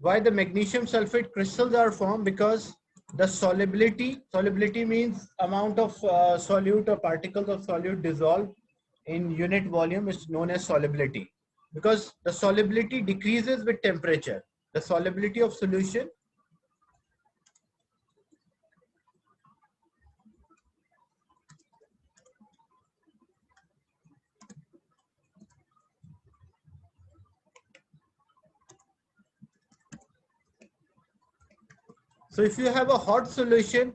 why the magnesium sulfate crystals are formed? Because the solubility means amount of solute or particles of solute dissolved in unit volume is known as solubility. Because the solubility decreases with temperature. The solubility of solution so if you have a hot solution,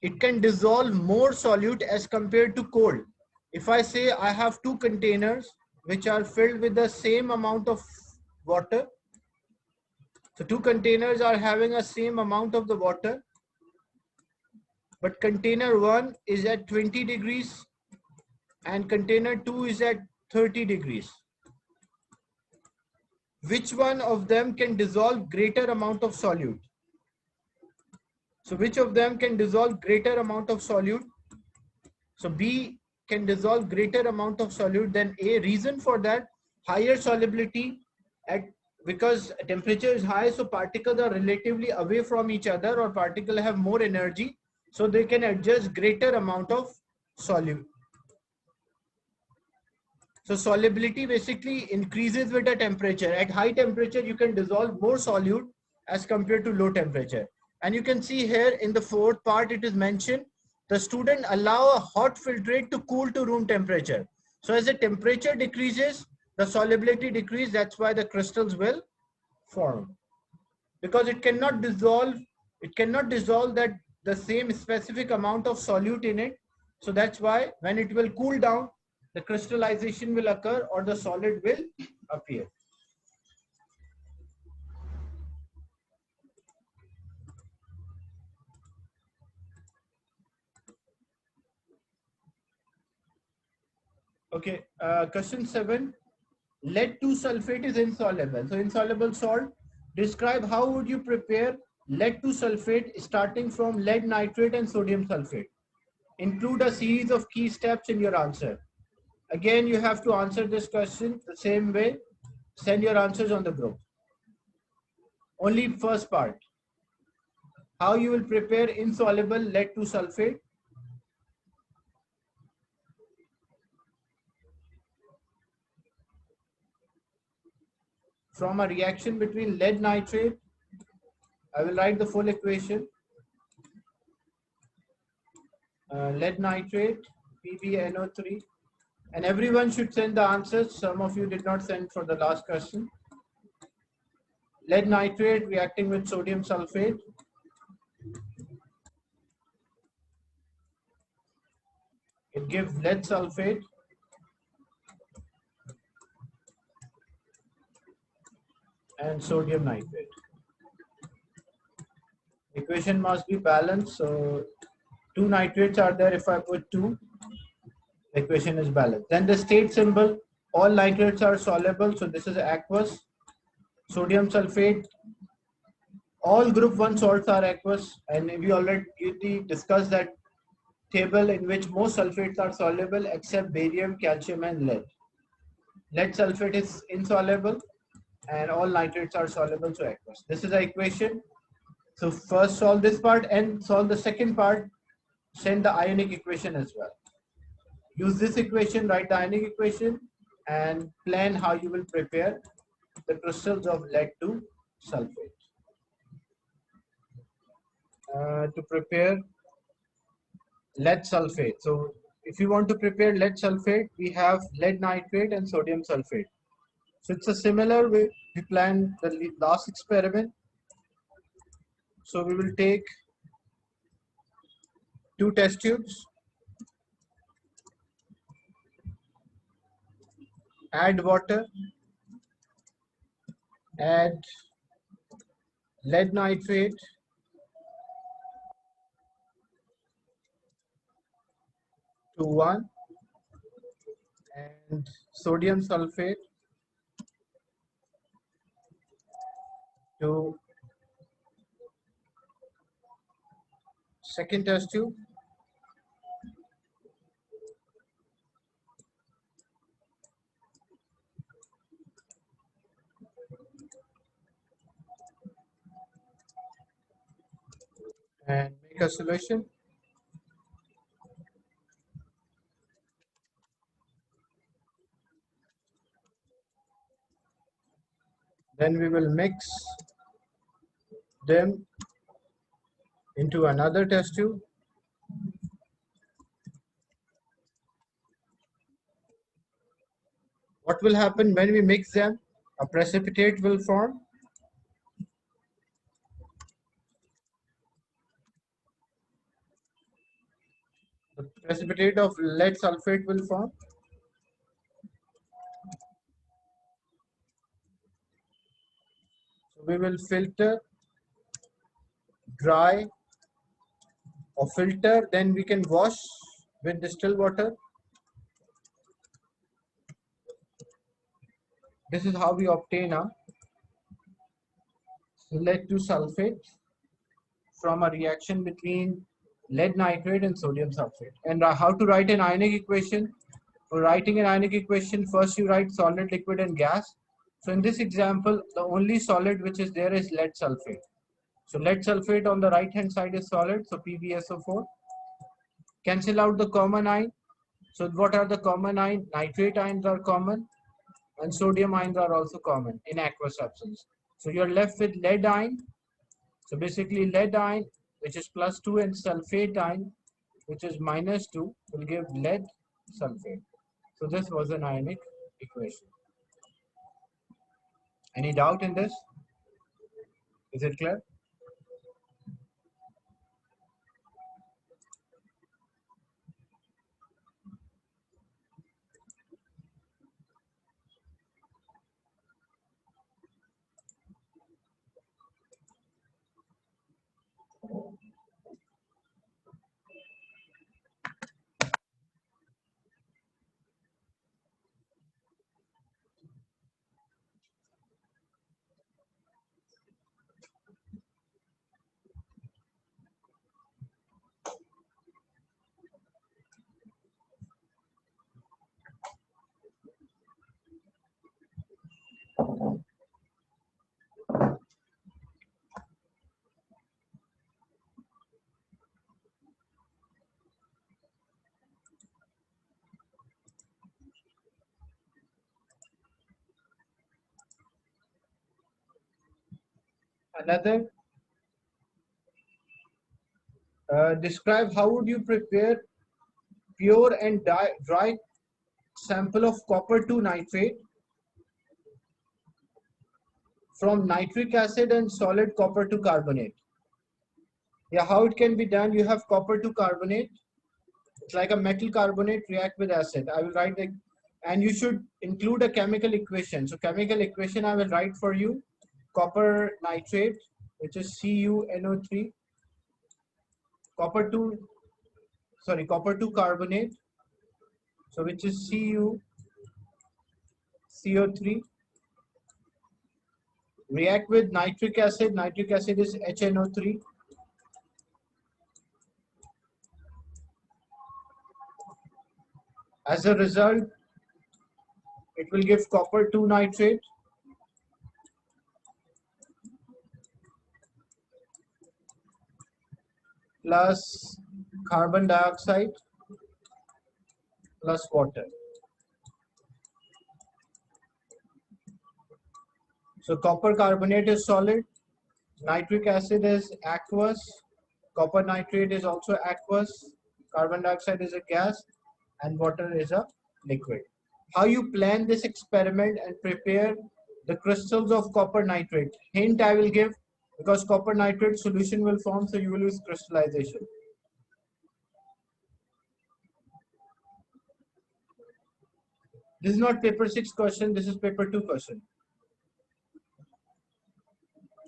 it can dissolve more solute as compared to cold. If I say I have two containers which are filled with the same amount of water, so two containers are having a same amount of the water, but container 1 is at 20 degrees and container 2 is at 30 degrees. Which one of them can dissolve greater amount of solute? So which of them can dissolve greater amount of solute? So B can dissolve greater amount of solute than A. Reason for that, higher solubility at, because temperature is high, so particles are relatively away from each other, or particles have more energy, so they can adjust greater amount of solute. So solubility basically increases with the temperature. At high temperature, you can dissolve more solute as compared to low temperature. And you can see here in the fourth part, it is mentioned, the student allow a hot filtrate to cool to room temperature. So as the temperature decreases, the solubility decreases. That's why the crystals will form. Because it cannot dissolve that the same specific amount of solute in it. So that's why when it will cool down, the crystallization will occur or the solid will appear. Okay, question 7. Lead 2 sulfate is insoluble. So insoluble salt. Describe how would you prepare lead 2 sulfate starting from lead nitrate and sodium sulfate. Include a series of key steps in your answer. Again, you have to answer this question the same way. Send your answers on the group. Only first part. How you will prepare insoluble lead 2 sulfate. From a reaction between lead nitrate, I will write the full equation. Lead nitrate, PbNO3. And everyone should send the answers. Some of you did not send for the last question. Lead nitrate reacting with sodium sulfate. It gives lead sulfate. And sodium nitrate. Equation must be balanced. So two nitrates are there. If I put 2, the equation is balanced. Then the state symbol, all nitrates are soluble. So this is aqueous. Sodium sulfate, all group 1 salts are aqueous. And we already discussed that table in which most sulfates are soluble except barium, calcium and lead. Lead sulfate is insoluble and all nitrates are soluble, so aqueous. This is the equation. So first solve this part and solve the second part. Send the ionic equation as well. Use this equation, write the ionic equation and plan how you will prepare the crystals of lead 2 sulfate. To prepare lead sulfate. So if you want to prepare lead sulfate, we have lead nitrate and sodium sulfate. So it's a similar way we planned the last experiment. So we will take 2 test tubes, add water, add lead nitrate, to 1 and sodium sulfate to second test tube. and make a solution. Then we will mix them into another test tube. What will happen when we mix them? A precipitate will form. The precipitate of lead sulfate will form. So we will filter, dry, or filter, then we can wash with distilled water. This is how we obtain a lead to sulfate from a reaction between lead nitrate and sodium sulfate. And how to write an ionic equation? For writing an ionic equation, first you write solid, liquid, and gas. So in this example, the only solid which is there is lead sulfate. So lead sulfate on the right hand side is solid, so PbSO4. Cancel out the common ion. So what are the common ions? Nitrate ions are common and sodium ions are also common in aqueous substance. So you're left with lead ion. So basically lead ion, which is +2, and sulfate ion, which is -2, will give lead sulfate. So this was an ionic equation. Any doubt in this? Is it clear? Another, describe how would you prepare pure and dry sample of copper-2 nitrate from nitric acid and solid copper-2 carbonate. Yeah, how it can be done? You have copper-2 carbonate. It's like a metal carbonate react with acid. I will write the, and you should include a chemical equation. So chemical equation I will write for you. Copper nitrate, which is CuNO3. Copper-2, sorry, copper-2 carbonate. So which is CuCO3. React with nitric acid. Nitric acid is HNO3. As a result, it will give copper-2 nitrate plus carbon dioxide plus water. So copper carbonate is solid, nitric acid is aqueous, copper nitrate is also aqueous, carbon dioxide is a gas, and water is a liquid. How you plan this experiment and prepare the crystals of copper nitrate? Hint I will give, because copper nitrate solution will form, so you will use crystallization. This is not paper 6 question, this is paper 2 question.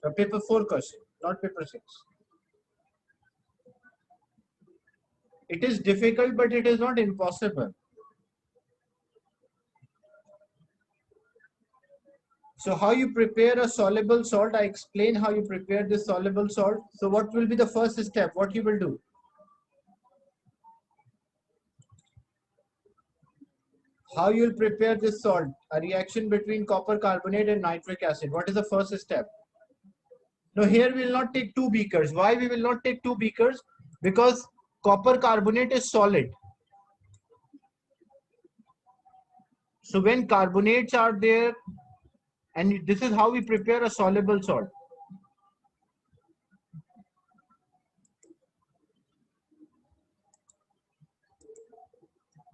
A paper 4 question, not paper 6. It is difficult, but it is not impossible. So how you prepare a soluble salt? I explain how you prepare this soluble salt. So what will be the first step? What you will do? How you will prepare this salt? A reaction between copper carbonate and nitric acid. What is the first step? No, here we will not take 2 beakers. Why we will not take 2 beakers? Because copper carbonate is solid. So when carbonates are there, and this is how we prepare a soluble salt.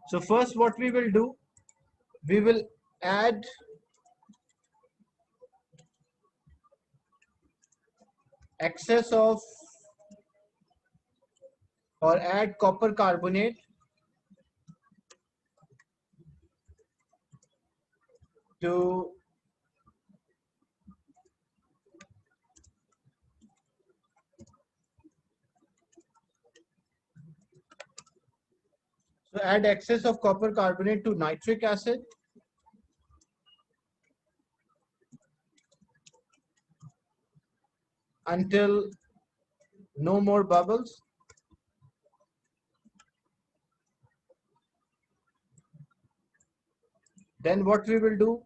So first what we will do, we will add excess of or add copper carbonate to add excess of copper carbonate to nitric acid until no more bubbles. Then what we will do,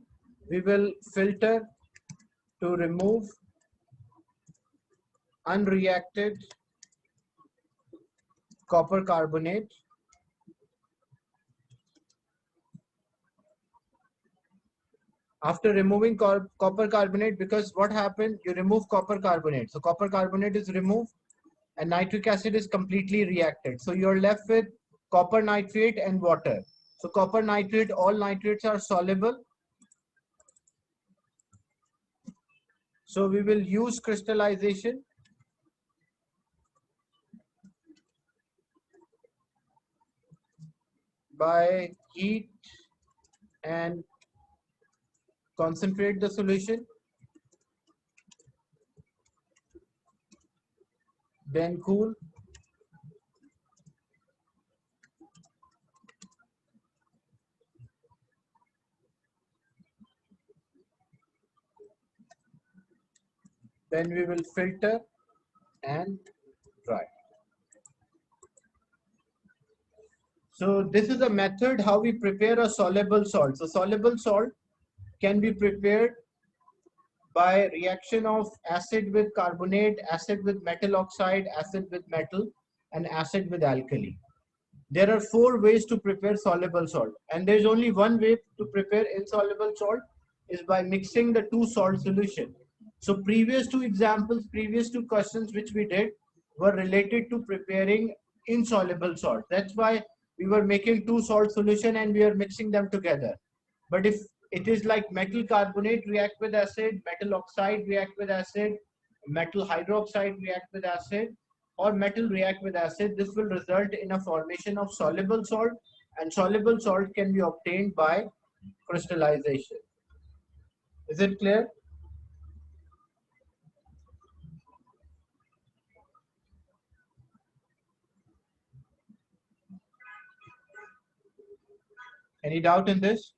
we will filter to remove unreacted copper carbonate. After removing copper carbonate, because what happened, you remove copper carbonate. So copper carbonate is removed and nitric acid is completely reacted. So you're left with copper nitrate and water. So copper nitrate, all nitrates are soluble. So we will use crystallization by heat and concentrate the solution. Then cool. Then we will filter and dry. So this is a method how we prepare a soluble salt. So soluble salt can be prepared by reaction of acid with carbonate, acid with metal oxide, acid with metal, and acid with alkali. There are 4 ways to prepare soluble salt, and there's only one way to prepare insoluble salt is by mixing the 2 salt solution. So previous 2 examples, previous 2 questions which we did were related to preparing insoluble salt. That's why we were making 2 salt solution and we are mixing them together. But if it is like metal carbonate react with acid, metal oxide react with acid, metal hydroxide react with acid, or metal react with acid, this will result in a formation of soluble salt, and soluble salt can be obtained by crystallization. Is it clear? Any doubt in this?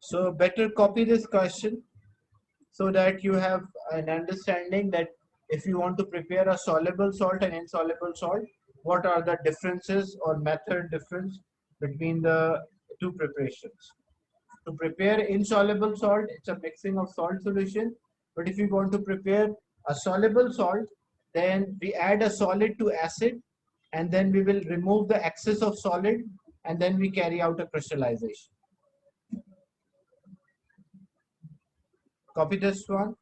So better copy this question so that you have an understanding that if you want to prepare a soluble salt and insoluble salt, what are the differences or method difference between the 2 preparations. To prepare insoluble salt, it's a mixing of salt solution. But if you want to prepare a soluble salt, then we add a solid to acid and then we will remove the excess of solid and then we carry out a crystallization. Copy this one.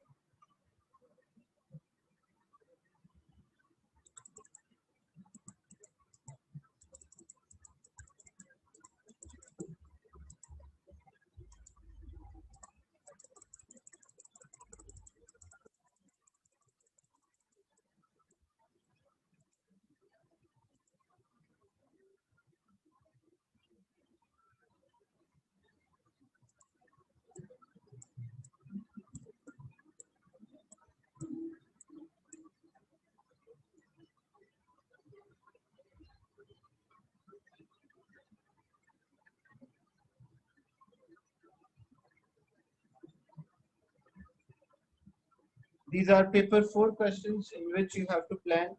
These are paper 4 questions in which you have to plan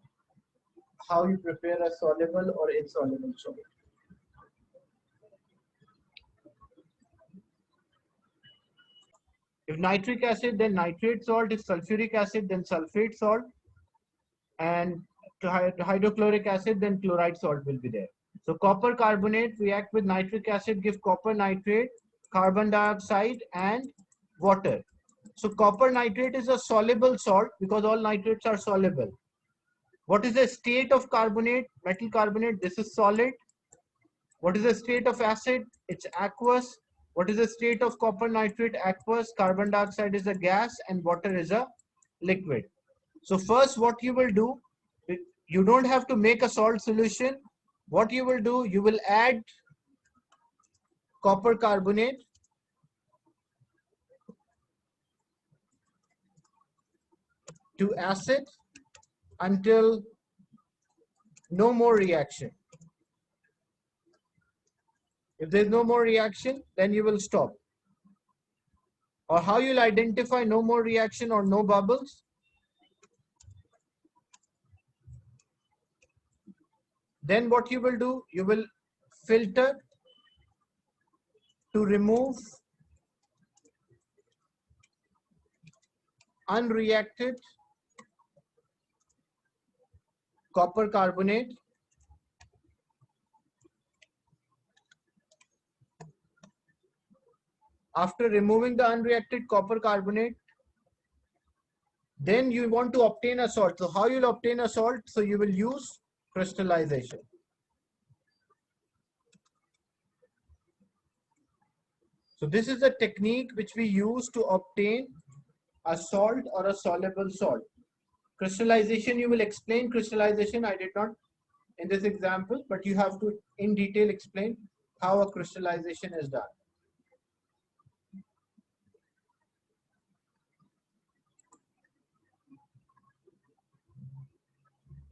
how you prepare a soluble or insoluble solid. If nitric acid, then nitrate salt. If sulfuric acid, then sulfate salt. And to hydrochloric acid, then chloride salt will be there. So copper carbonate react with nitric acid, give copper nitrate, carbon dioxide, and water. So copper nitrate is a soluble salt because all nitrates are soluble. What is the state of carbonate? Metal carbonate, this is solid. What is the state of acid? It's aqueous. What is the state of copper nitrate? Aqueous. Carbon dioxide is a gas and water is a liquid. So first what you will do, you don't have to make a salt solution. What you will do, you will add copper carbonate to acid until no more reaction. If there's no more reaction, then you will stop. Or how you'll identify no more reaction or no bubbles? Then what you will do, you will filter to remove unreacted copper carbonate After removing the unreacted copper carbonate, then you want to obtain a salt. So how you'll obtain a salt? So you will use crystallization. So this is the technique which we use to obtain a salt or a soluble salt. Crystallization, you will explain crystallization. I did not in this example, but you have to in detail explain how a crystallization is done.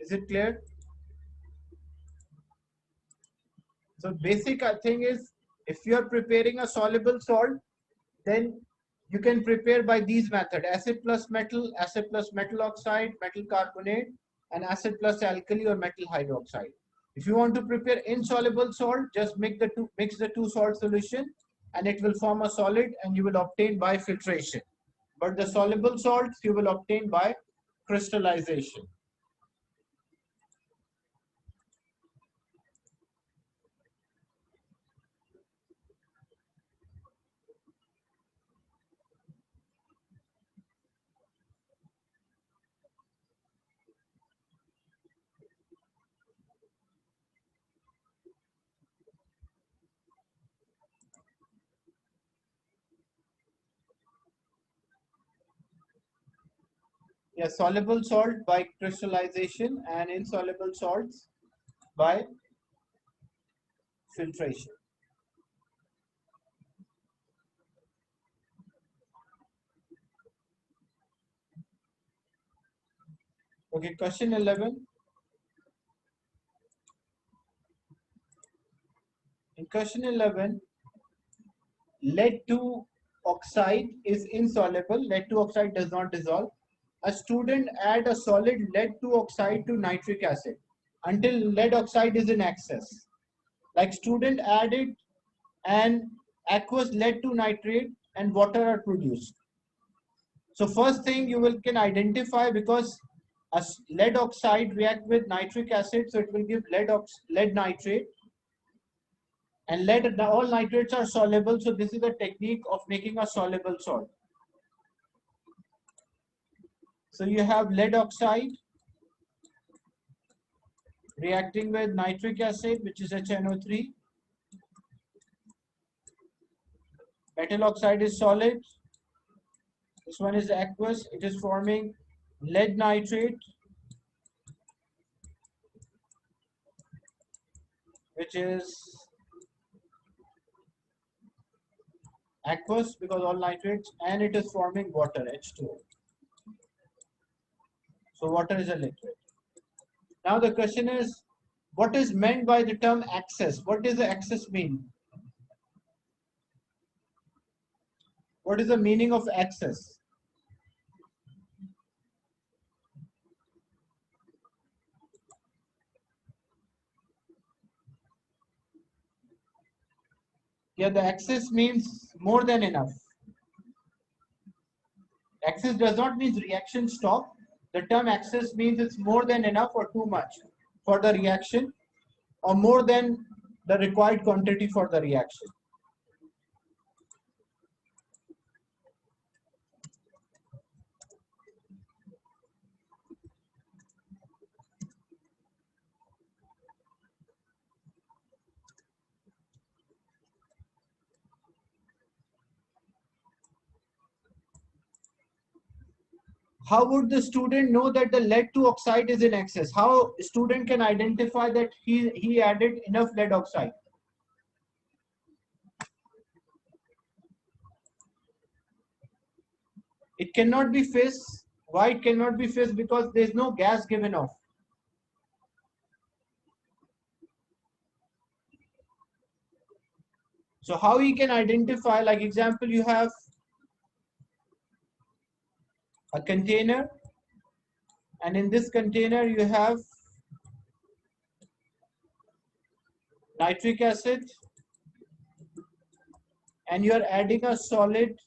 Is it clear? So basic thing is, if you are preparing a soluble salt, then you can prepare by these methods: acid plus metal oxide, metal carbonate, and acid plus alkali or metal hydroxide. If you want to prepare insoluble salt, just mix the two salt solution and it will form a solid and you will obtain by filtration. But the soluble salts you will obtain by crystallization. Yeah, soluble salt by crystallization and insoluble salts by filtration. Okay, question 11. In question 11, lead 2 oxide is insoluble. Lead 2 oxide does not dissolve. A student add a solid lead 2 oxide to nitric acid until lead oxide is in excess. Like student added and aqueous lead 2 nitrate and water are produced. So first thing you can identify, because a lead oxide react with nitric acid, so it will give lead nitrate. And all nitrates are soluble, so this is the technique of making a soluble salt. So you have lead oxide reacting with nitric acid, which is HNO3. Metal oxide is solid. This one is aqueous. It is forming lead nitrate, which is aqueous because all nitrates, and it is forming water, H2O. So water is a liquid. Now the question is, what is meant by the term excess? What does the excess mean? What is the meaning of excess? Yeah, the excess means more than enough. Excess does not mean reaction stop. The term excess means it's more than enough or too much for the reaction, or more than the required quantity for the reaction. How would the student know that the lead 2 oxide is in excess? How student can identify that he added enough lead oxide? It cannot be fissed. Why it cannot be fissed? Because there is no gas given off. So how he can identify, like example, you have a container, and in this container you have nitric acid, and you are adding a solid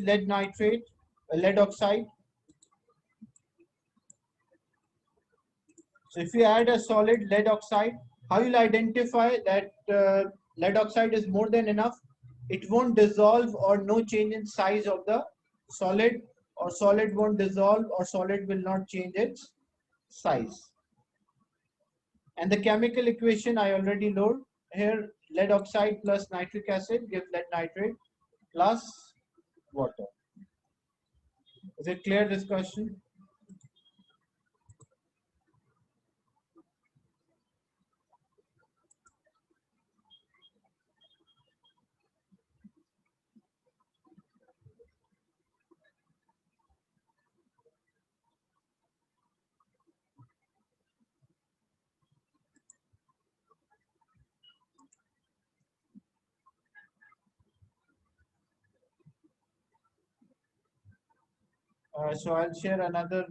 lead nitrate, lead oxide. So if you add a solid lead oxide, how you'll identify that lead oxide is more than enough? It won't dissolve, or no change in size of the solid, or solid won't dissolve, or solid will not change its size. And the chemical equation I already load here: lead oxide plus nitric acid gives lead nitrate plus water. Is it clear, this question? So I'll share another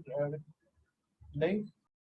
link.